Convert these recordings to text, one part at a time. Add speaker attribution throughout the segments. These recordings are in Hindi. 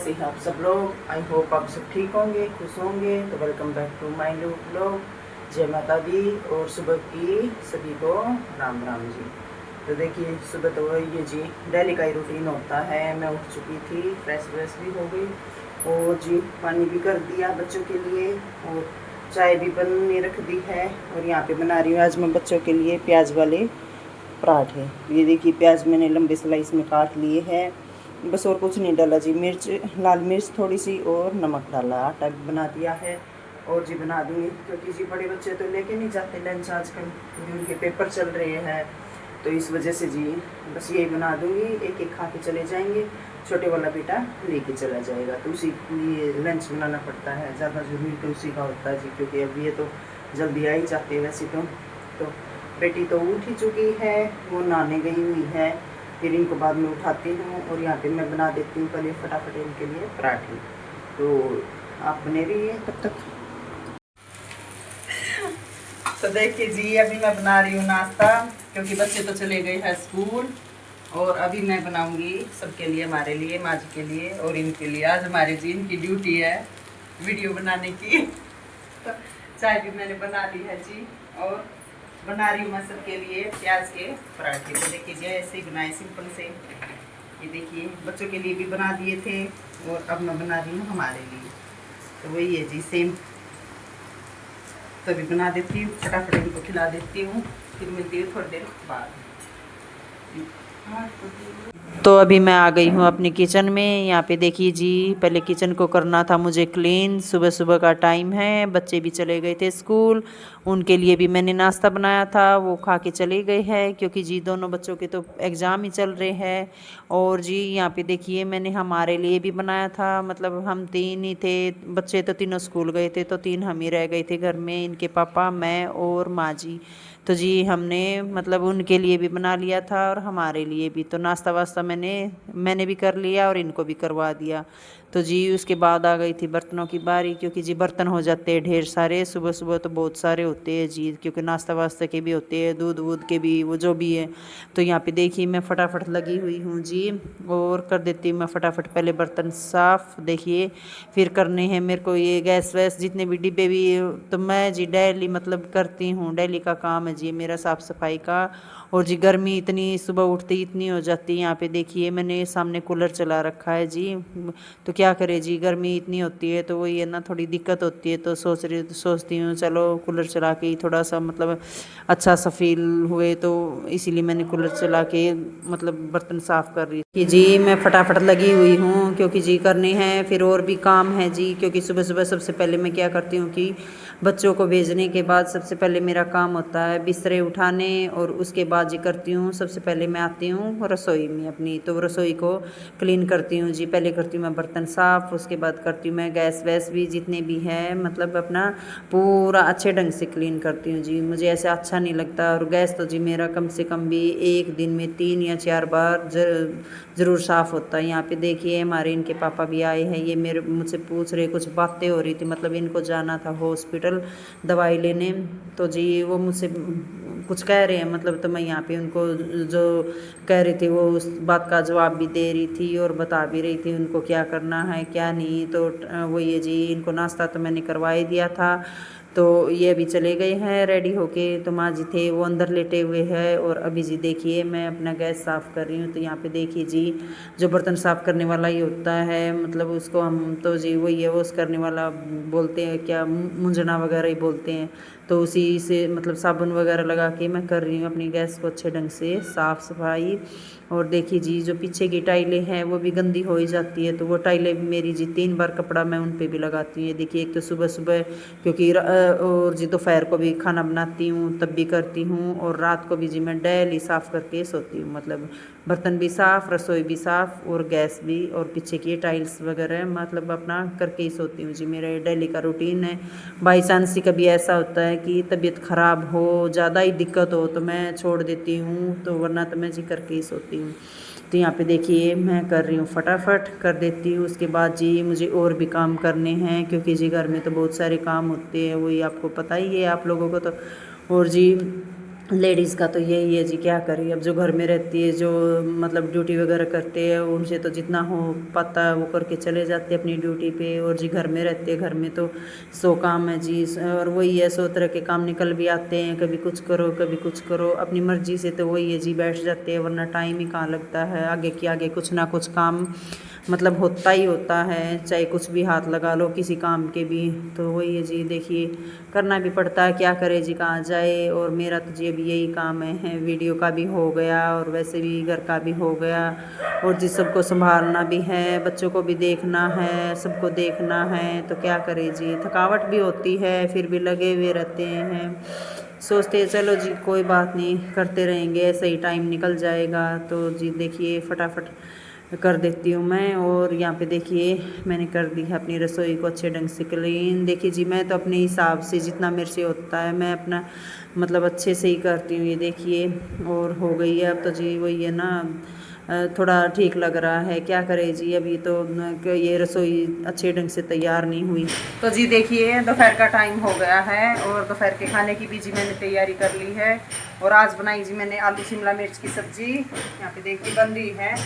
Speaker 1: कैसे हैं आप सब लोग। आई होप आप सब ठीक होंगे, खुश होंगे। तो welcome back to my new blog. जय माता दी और सुबह की सभी को राम राम जी। तो देखिए सुबह तो ये जी डेली का ही रूटीन होता है। मैं उठ चुकी थी, फ्रेश व्रेश भी हो गई और जी पानी भी कर दिया बच्चों के लिए और चाय भी बनने रख दी है। और यहाँ पे बना रही हूँ आज मैं बच्चों के लिए प्याज वाले पराठे। ये देखिए प्याज मैंने लंबे स्लाइस में काट लिए हैं, बस और कुछ नहीं डाला जी। मिर्च, लाल मिर्च थोड़ी सी और नमक डाला, आटा भी बना दिया है। और जी बना दूँगी क्योंकि जी बड़े बच्चे तो लेके नहीं जाते लंच आजकल, क्योंकि उनके पेपर चल रहे हैं। तो इस वजह से जी बस यही बना दूँगी, एक एक खा के चले जाएंगे। छोटे वाला बेटा लेके चला जाएगा, तो उसी के लिए लंच बनाना पड़ता है। ज़्यादा जरूरी तो उसी का होता है जी, क्योंकि अब ये तो जल्दी आ ही जाते हैं वैसे तो बेटी तो उठ ही चुकी है, वो नहाने गई हुई है। फिर इनको बाद में उठाती हूँ और यहाँ पे मैं बना देती हूँ पहले फटाफट इनके लिए पराठे। तो आप बने रहिए तब तक। तो देखिए जी अभी मैं बना रही हूँ नाश्ता, क्योंकि बच्चे तो चले गए हैं स्कूल। और अभी मैं बनाऊंगी सबके लिए, हमारे लिए, माँ जी के लिए और इनके लिए। आज हमारे जी इनकी ड्यूटी है वीडियो बनाने की। तो चाय भी मैंने बना ली है जी और बना रही हूँ मैं सबके लिए प्याज के पराठे। तो देखिए जी ऐसे ही बनाए सिंपल से। ये देखिए बच्चों के लिए भी बना दिए थे और अब मैं बना रही हूँ हमारे लिए। तो वही है जी सेम, तभी बना देती हूँ, फटाफट इनको खिला देती हूँ, फिर मिलती हूँ थोड़ी देर बाद। तो अभी मैं आ गई हूँ अपनी किचन में। यहाँ पे देखिए जी पहले किचन को करना था मुझे क्लीन। सुबह सुबह का टाइम है, बच्चे भी चले गए थे स्कूल, उनके लिए भी मैंने नाश्ता बनाया था, वो खा के चले गए हैं, क्योंकि जी दोनों बच्चों के तो एग्ज़ाम ही चल रहे हैं। और जी यहाँ पे देखिए मैंने हमारे लिए भी बनाया था, मतलब हम तीन ही थे, बच्चे तो तीनों स्कूल गए थे, तो तीन हम ही रह गए थे घर में, इनके पापा, मैं और माँ जी। तो जी हमने मतलब उनके लिए भी बना लिया था और हमारे लिए भी। तो नाश्ता वास्ता मैंने भी कर लिया और इनको भी करवा दिया। तो जी उसके बाद आ गई थी बर्तनों की बारी, क्योंकि जी बर्तन हो जाते हैं ढेर सारे, सुबह सुबह तो बहुत सारे होते हैं जी, क्योंकि नाश्ता वास्ता के भी होते हैं, दूध वूध के भी, वो जो भी है। तो यहाँ पे देखिए मैं फटाफट लगी हुई हूँ जी और कर देती हूँ मैं फटाफट पहले बर्तन साफ़। देखिए फिर करने हैं मेरे को ये गैस वैस जितने भी डिब्बे भी, तो मैं जी डेली मतलब करती हूँ, डेली का काम है जी मेरा साफ़ सफाई का। और जी गर्मी इतनी सुबह उठते ही इतनी हो जाती है। यहाँ पे देखिए मैंने सामने कूलर चला रखा है जी, तो क्या करें जी गर्मी इतनी होती है, तो वही है ना, थोड़ी दिक्कत होती है। तो सोचती हूँ चलो कूलर चला के ही थोड़ा सा मतलब अच्छा सा फील हुए, तो इसीलिए मैंने कूलर चला के मतलब बर्तन साफ़ कर रही थी जी। मैं फटाफट लगी हुई हूँ क्योंकि जी करने हैं, फिर और भी काम है जी, क्योंकि सुबह सुबह सबसे पहले मैं क्या करती हूँ कि बच्चों को भेजने के बाद सबसे पहले मेरा काम होता है बिस्तरे उठाने, और उसके बाद जी करती हूँ सबसे पहले मैं आती हूँ रसोई में अपनी, तो रसोई को क्लीन करती हूँ जी। पहले करती हूँ मैं बर्तन साफ़, उसके बाद करती हूँ मैं गैस वैस भी जितने भी है, मतलब अपना पूरा अच्छे ढंग से क्लीन करती हूँ जी। मुझे ऐसे अच्छा नहीं लगता। और गैस तो जी मेरा कम से कम भी एक दिन में 3 या 4 बार ज़रूर साफ़ होता है। यहाँ पे देखिए हमारे इनके पापा भी आए हैं, ये मेरे मुझसे पूछ रहे, कुछ बातें हो रही थी, मतलब इनको जाना था हॉस्पिटल दवाई लेने। तो जी वो मुझसे कुछ कह रहे हैं, मतलब तो मैं यहाँ पे उनको जो कह रही थी वो उस बात का जवाब भी दे रही थी और बता भी रही थी उनको क्या करना है क्या नहीं। तो वो ये जी इनको नाश्ता तो मैंने करवा ही दिया था, तो ये अभी चले गए हैं रेडी होके। तो माँ जी थे वो अंदर लेटे हुए हैं, और अभी जी देखिए मैं अपना गैस साफ़ कर रही हूँ। तो यहाँ पे देखिए जी जो बर्तन साफ़ करने वाला ही होता है, मतलब उसको हम तो जी वही है वॉश करने वाला बोलते हैं, क्या मुंजना वगैरह ही बोलते हैं। तो उसी से मतलब साबुन वगैरह लगा के मैं कर रही हूँ अपनी गैस को अच्छे ढंग से साफ़ सफाई। और देखिए जी जो पीछे की टाइलें हैं वो भी गंदी हो ही जाती है, तो वो टाइलें भी मेरी जी 3 बार कपड़ा मैं उन पे भी लगाती हूँ। ये देखिए एक तो सुबह सुबह, क्योंकि और जी दोपहर को भी खाना बनाती हूँ तब भी करती हूँ, और रात को भी जी मैं डेली साफ़ करके सोती हूँ, मतलब बर्तन भी साफ़, रसोई भी साफ़ और गैस भी, और पीछे की टाइल्स वगैरह मतलब अपना करके ही सोती हूँ जी। मेरा डेली का रूटीन है। बाई चांस ही कभी ऐसा होता है कि तबीयत ख़राब हो, ज़्यादा ही दिक्कत हो, तो मैं छोड़ देती हूँ, तो वरना तो मैं जी करके ही सोती हूँ। तो यहाँ पे देखिए मैं कर रही हूँ फटाफट कर देती हूँ। उसके बाद जी मुझे और भी काम करने हैं, क्योंकि जी घर में तो बहुत सारे काम होते हैं, वही आपको पता ही है आप लोगों को तो। और जी लेडीज़ का तो यही है जी, क्या करें अब, जो घर में रहती है, जो मतलब ड्यूटी वगैरह करते हैं, उनसे तो जितना हो पाता है वो करके चले जाते हैं अपनी ड्यूटी पे। और जी घर में रहते हैं, घर में तो 100 काम है जी, और वही है 100 तरह के काम निकल भी आते हैं, कभी कुछ करो कभी कुछ करो, अपनी मर्जी से तो वही है जी, बैठ जाते हैं, वरना टाइम ही कहाँ लगता है, आगे की आगे कुछ ना कुछ काम मतलब होता ही होता है, चाहे कुछ भी हाथ लगा लो किसी काम के भी, तो वही है जी, देखिए करना भी पड़ता है, क्या करे जी, कहाँ जाए। और मेरा तो जी अभी यही काम है, वीडियो का भी हो गया और वैसे भी घर का भी हो गया, और जी सबको संभालना भी है, बच्चों को भी देखना है, सबको देखना है, तो क्या करे जी, थकावट भी होती है, फिर भी लगे हुए रहते हैं, सोचते हैं चलो जी कोई बात नहीं, करते रहेंगे, ऐसे ही टाइम निकल जाएगा। तो जी देखिए फटाफट कर देती हूँ मैं। और यहाँ पे देखिए मैंने कर दी है अपनी रसोई को अच्छे ढंग से क्लीन। देखिए जी मैं तो अपने हिसाब से जितना मेरे से होता है मैं अपना मतलब अच्छे से ही करती हूँ, ये देखिए। और हो गई है अब तो जी, वही है ना, थोड़ा ठीक लग रहा है, क्या करे जी, अभी तो ये रसोई अच्छे ढंग से तैयार नहीं हुई। तो जी देखिए दोपहर का टाइम हो गया है और दोपहर के खाने की भी जी मैंने तैयारी कर ली है। और आज बनाई जी मैंने आलू शिमला मिर्च की सब्जी, यहाँ पे देखिए बन रही है,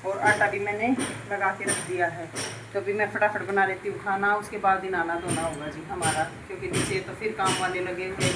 Speaker 1: और आटा भी मैंने लगा के रख दिया है। तो अभी मैं फटाफट बना लेती हूँ खाना, उसके बाद ही नहाना धोना होगा जी हमारा, क्योंकि नीचे तो फिर काम वाले लगे हुए,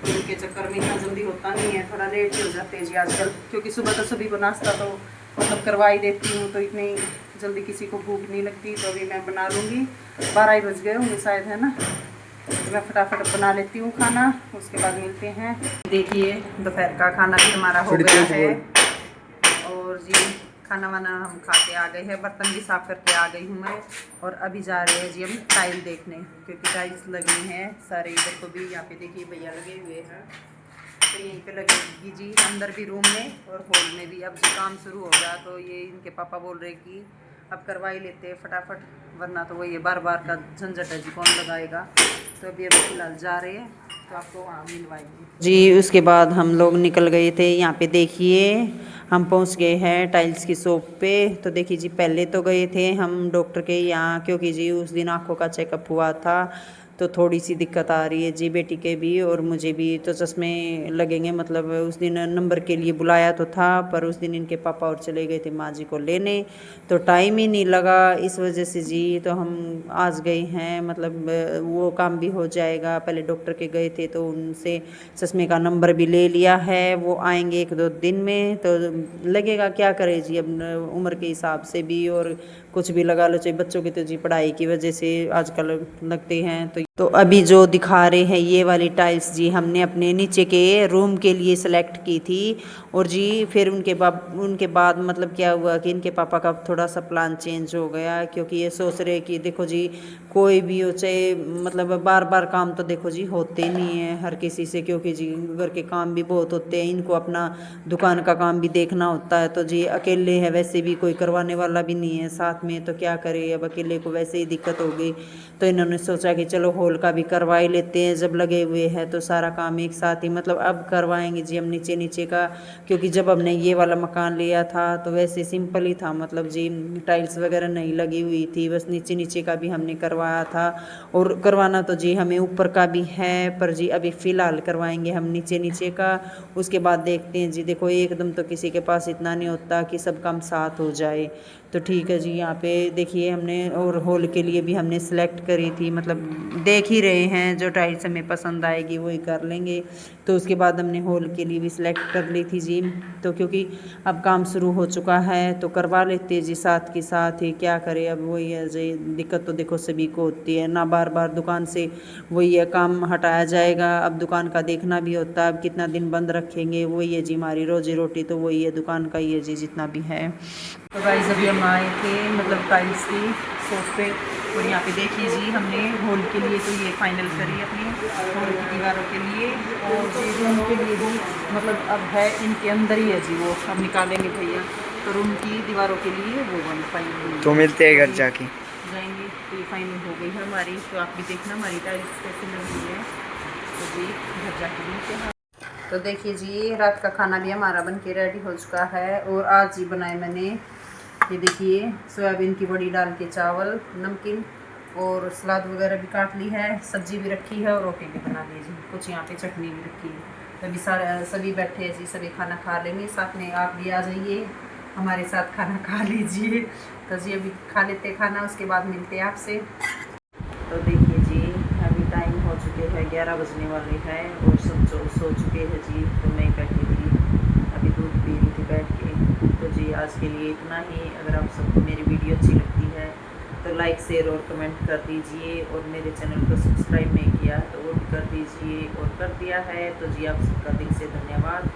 Speaker 1: उनके चक्कर में इतना जल्दी होता नहीं है, थोड़ा लेट ही हो जाते हैं जी आजकल, क्योंकि सुबह तो सभी को नाश्ता तो मतलब करवा ही देती हूँ, तो इतनी जल्दी किसी को भूख नहीं लगती। तो अभी मैं बना लूँगी, 12 ही बज गए होंगे शायद, है ना, तो मैं फटाफट बना लेती हूँ खाना, उसके बाद मिलते हैं। देखिए दोपहर का खाना भी हमारा हो गया है, और जी खाना वाना हम खा के आ गए हैं, बर्तन भी साफ़ करके आ गई हूँ मैं। और अभी जा रहे हैं जी हम टाइल देखने, क्योंकि टाइल्स लगी हैं सारे इधर को भी, यहाँ पे देखिए भैया लगे हुए हैं, तो यहीं पे लगेगी जी, अंदर भी रूम में और हॉल में भी। अब जी काम शुरू होगा, तो ये इनके पापा बोल रहे कि अब करवा ही लेते हैं फटाफट, वरना तो वही बार बार का झंझट है जी, कौन लगाएगा। तो अभी फिलहाल जा रहे हैं, तो आपको वहाँ मिलवाएंगे जी। उसके बाद हम लोग निकल गए थे, यहाँ पे देखिए हम पहुँच गए हैं टाइल्स की शॉप पे। तो देखिए जी पहले तो गए थे हम डॉक्टर के यहाँ, क्योंकि जी उस दिन आँखों का चेकअप हुआ था, तो थोड़ी सी दिक्कत आ रही है जी बेटी के भी और मुझे भी, तो चश्मे लगेंगे। मतलब उस दिन नंबर के लिए बुलाया तो था, पर उस दिन इनके पापा और चले गए थे माँ जी को लेने, तो टाइम ही नहीं लगा, इस वजह से जी तो हम आज गए हैं। मतलब वो काम भी हो जाएगा, पहले डॉक्टर के गए थे तो उनसे चश्मे का नंबर भी ले लिया है, वो आएंगे 1-2 दिन में, तो लगेगा, क्या करें जी, अब उम्र के हिसाब से भी, और कुछ भी लगा लो, चाहे बच्चों की तो जी पढ़ाई की वजह से आजकल लगते हैं। तो अभी जो दिखा रहे हैं ये वाली टाइल्स जी हमने अपने नीचे के रूम के लिए सेलेक्ट की थी, और जी फिर उनके बाद मतलब क्या हुआ कि इनके पापा का थोड़ा सा प्लान चेंज हो गया, क्योंकि ये सोच रहे कि देखो जी कोई भी हो, चाहे मतलब बार बार काम तो देखो जी होते नहीं है हर किसी से, क्योंकि जी घर के काम भी बहुत होते हैं, इनको अपना दुकान का काम भी देखना होता है, तो जी अकेले है, वैसे भी कोई करवाने वाला भी नहीं है साथ में, तो क्या करे, अब अकेले को वैसे ही दिक्कत हो गई, तो इन्होंने सोचा कि चलो हॉल का भी करवा ही लेते हैं, जब लगे हुए हैं तो सारा काम एक साथ ही, मतलब अब करवाएंगे जी हम नीचे नीचे का, क्योंकि जब हमने ये वाला मकान लिया था तो वैसे सिंपल ही था, मतलब जी टाइल्स वगैरह नहीं लगी हुई थी, बस नीचे नीचे का भी हमने करवाया था, और करवाना तो जी हमें ऊपर का भी है, पर जी अभी फ़िलहाल करवाएंगे हम नीचे नीचे का, उसके बाद देखते हैं जी। देखो एकदम तो किसी के पास इतना नहीं होता कि सब काम साथ हो जाए, तो ठीक है जी। यहाँ पे देखिए हमने, और हॉल के लिए भी हमने सेलेक्ट करी थी, मतलब देख ही रहे हैं जो टाइल्स हमें पसंद आएगी वही कर लेंगे, तो उसके बाद हमने हॉल के लिए भी सिलेक्ट कर ली थी जी। तो क्योंकि अब काम शुरू हो चुका है तो करवा लेते हैं जी साथ के साथ ही, क्या करें, अब वही है जी, दिक्कत तो देखो सभी को होती है ना, बार बार दुकान से वही है काम हटाया जाएगा, अब दुकान का देखना भी होता है, अब कितना दिन बंद रखेंगे, वही है जी हमारी रोजी रोटी, तो वही है दुकान का ही है जी जितना भी है। तो गाइस अभी हम आए थे मतलब टाइल्स की शॉप पे, और यहाँ पे देखिए जी हमने हॉल के लिए तो ये फाइनल करी अपनी हॉल की दीवारों के लिए, और जी रूम के लिए भी मतलब अब है इनके अंदर ही है जी, वो अब निकालेंगे भैया, तो रूम की दीवारों के लिए वो बन फाइनल, तो मिलते हैं घर जाके जाएंगे, तो ये फाइनल हो गई है हमारी। तो आप भी देखना हमारी टाइल्स कैसी लग रही है, तो जी घर जाके मिलते हैं। तो देखिए जी रात का खाना भी हमारा बन के रेडी हो चुका है, और आज ही बनाए मैंने, ये देखिए सोयाबीन की बड़ी डाल के चावल, नमकीन, और सलाद वगैरह भी काट ली है, सब्जी भी रखी है, और रोटी भी बना ली जी, कुछ यहाँ पे चटनी भी रखी है। अभी सारे सभी बैठे हैं जी, सभी खाना खा लेंगे, साथ में आप भी आ जाइए हमारे साथ खाना खा लीजिए। तो जी अभी खा लेते खाना, उसके बाद मिलते हैं आपसे। तो देखिए जी अभी टाइम हो चुके हैं 11 बजने वाले हैं और सब सो चुके हैं जी। तो मैं बैठी थी अभी दूध पी रही थी बैठ के। तो जी आज के लिए इतना ही। अगर आप सबको मेरी वीडियो अच्छी लगती है तो लाइक शेयर और कमेंट कर दीजिए, और मेरे चैनल को सब्सक्राइब नहीं किया तो वो भी कर दीजिए, और कर दिया है तो जी आप सबका दिल से धन्यवाद।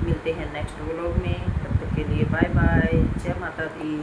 Speaker 1: मिलते हैं नेक्स्ट व्लॉग में, तब तक के लिए बाय बाय, जय माता दी।